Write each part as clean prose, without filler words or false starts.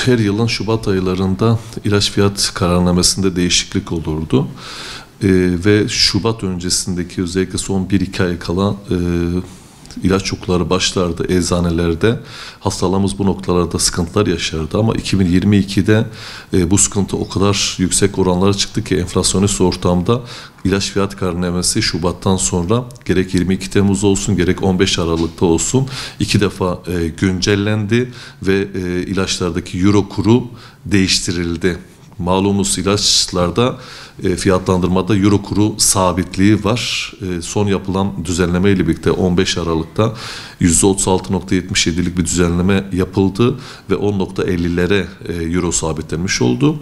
Her yılın Şubat aylarında ilaç fiyat kararnamesinde değişiklik olurdu. Ve Şubat öncesindeki özellikle son 1-2 ay kala ilaç çokları başlardı eczanelerde. Hastalarımız bu noktalarda sıkıntılar yaşardı ama 2022'de bu sıkıntı o kadar yüksek oranlara çıktı ki enflasyonist ortamda ilaç fiyat kararnamesi Şubat'tan sonra gerek 22 Temmuz olsun gerek 15 Aralık'ta olsun 2 defa güncellendi ve ilaçlardaki euro kuru değiştirildi. Malumunuz ilaçlarda fiyatlandırmada euro kuru sabitliği var. Son yapılan düzenleme ile birlikte 15 Aralık'ta %36.77'lik bir düzenleme yapıldı ve 10.50'lere euro sabitlenmiş oldu.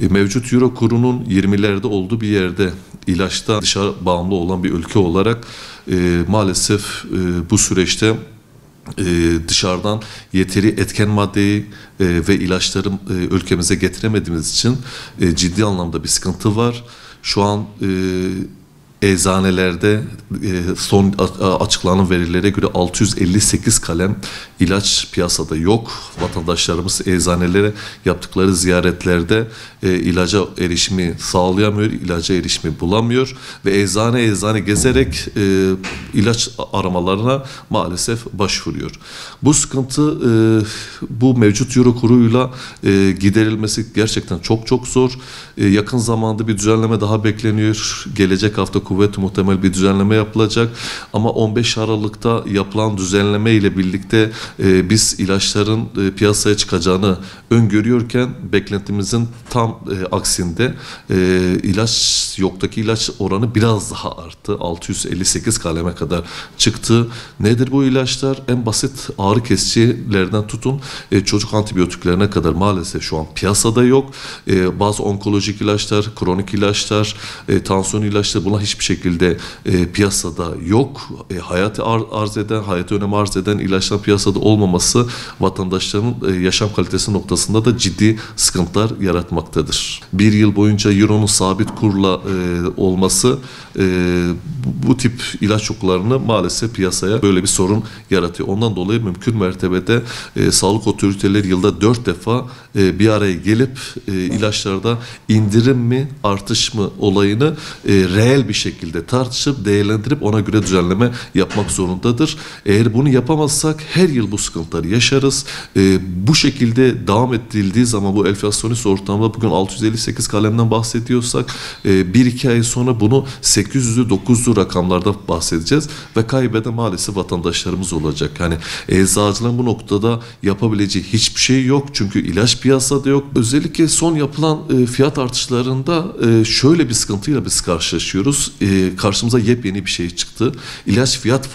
Mevcut euro kurunun 20'lerde olduğu bir yerde ilaçta dışarı bağımlı olan bir ülke olarak maalesef bu süreçte dışarıdan yeteri etken maddeyi ve ilaçları ülkemize getiremediğimiz için ciddi anlamda bir sıkıntı var. Şu an eczanelerde son açıklanan verilere göre 658 kalem ilaç piyasada yok. Vatandaşlarımız eczanelere yaptıkları ziyaretlerde ilaca erişimi sağlayamıyor, ilaca erişimi bulamıyor ve eczane gezerek ilaç aramalarına maalesef başvuruyor. Bu sıkıntı bu mevcut euro kuruyla giderilmesi gerçekten çok zor. Yakın zamanda bir düzenleme daha bekleniyor. Gelecek hafta kuvvet-i muhtemel bir düzenleme yapılacak ama 15 Aralık'ta yapılan düzenleme ile birlikte biz ilaçların piyasaya çıkacağını öngörüyorken beklentimizin tam aksinde yoktaki ilaç oranı biraz daha arttı. 658 kaleme kadar çıktı. Nedir bu ilaçlar? En basit ağrı kesicilerden tutun çocuk antibiyotiklerine kadar maalesef şu an piyasada yok. Bazı onkolojik ilaçlar, kronik ilaçlar, tansiyon ilaçları bunlar hiçbir şekilde piyasada yok. Hayati önem arz eden ilaçların piyasada olmaması vatandaşların yaşam kalitesi noktasında da ciddi sıkıntılar yaratmaktadır. Bir yıl boyunca euronun sabit kurla olması bu tip ilaç çoklarını maalesef piyasaya böyle bir sorun yaratıyor. Ondan dolayı mümkün mertebede sağlık otoriteleri yılda 4 defa bir araya gelip ilaçlarda indirim mi artış mı olayını reel bir şekilde tartışıp değerlendirip ona göre düzenleme yapmak zorundadır. Eğer bunu yapamazsak her yıl bu sıkıntıları yaşarız. Bu şekilde devam edildiği zaman bu enflasyonist ortamda bugün 658 kalemden bahsediyorsak 1-2 ay sonra bunu 800'lü 900'lü rakamlarda bahsedeceğiz ve kaybeden maalesef vatandaşlarımız olacak. Yani eczacıların bu noktada yapabileceği hiçbir şey yok çünkü ilaç piyasada yok. Özellikle son yapılan fiyat artışlarında şöyle bir sıkıntıyla biz karşılaşıyoruz. Karşımıza yepyeni bir şey çıktı. İlaç fiyat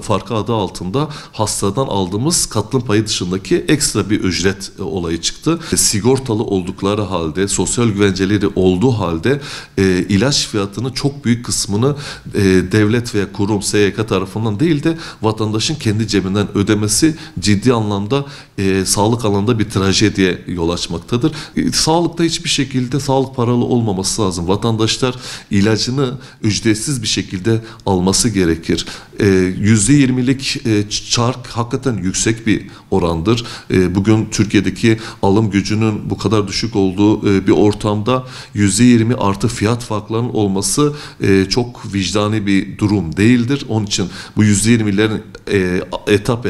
farkı adı altında hastadan aldığımız katılım payı dışındaki ekstra bir ücret olayı çıktı. Sigortalı oldukları halde, sosyal güvenceleri olduğu halde ilaç fiyatının çok büyük kısmını devlet veya kurum, SGK tarafından değil de vatandaşın kendi cebinden ödemesi ciddi anlamda sağlık alanında bir trajediye yol açmaktadır. Sağlıkta hiçbir şekilde sağlık paralı olmaması lazım. Vatandaşlar ilacını ücretsiz bir şekilde alması gerekir. %20'lik çark hakikaten yüksek bir orandır. Bugün Türkiye'deki alım gücünün bu kadar düşük olduğu bir ortamda %20 artı fiyat farklarının olması çok vicdani bir durum değildir. Onun için bu %20'lerin etap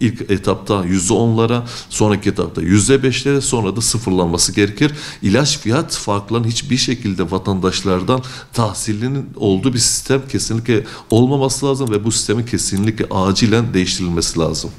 ilk etapta %10'lara, sonraki etapta %5'lere, sonra da sıfırlanması gerekir. İlaç fiyat farklarının hiçbir şekilde vatandaşlardan tahsilinin olduğu bir sistem kesinlikle olmaması lazım ve bu sistemin kesinlikle acilen değiştirilmesi lazım.